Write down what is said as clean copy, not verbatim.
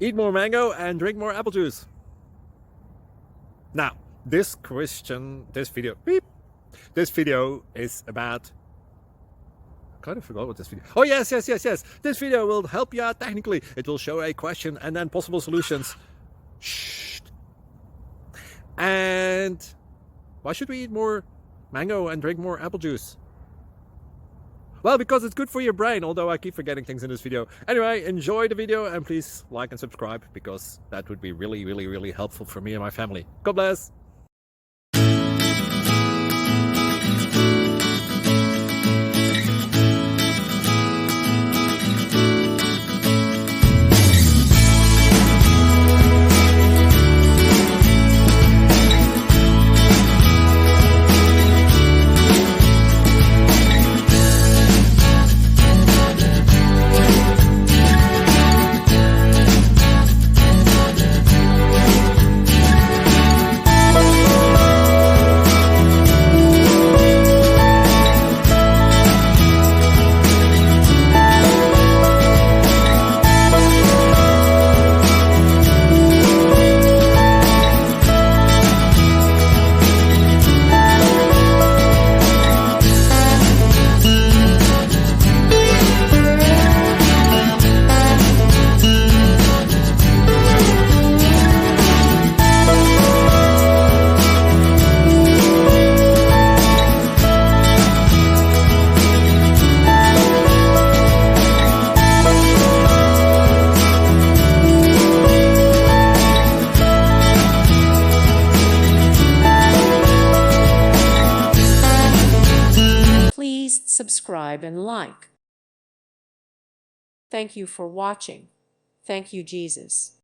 Eat more mango and drink more apple juice. Now, this video is about... I kind of forgot what this video... Oh, yes. This video will help you out technically. It will show a question and then possible solutions. Shh. And why should we eat more mango and drink more apple juice? Well, because it's good for your brain, although I keep forgetting things in this video. Anyway, enjoy the video and please like and subscribe, because that would be really helpful for me and my family. God bless! Please subscribe and like. Thank you for watching. Thank you, Jesus.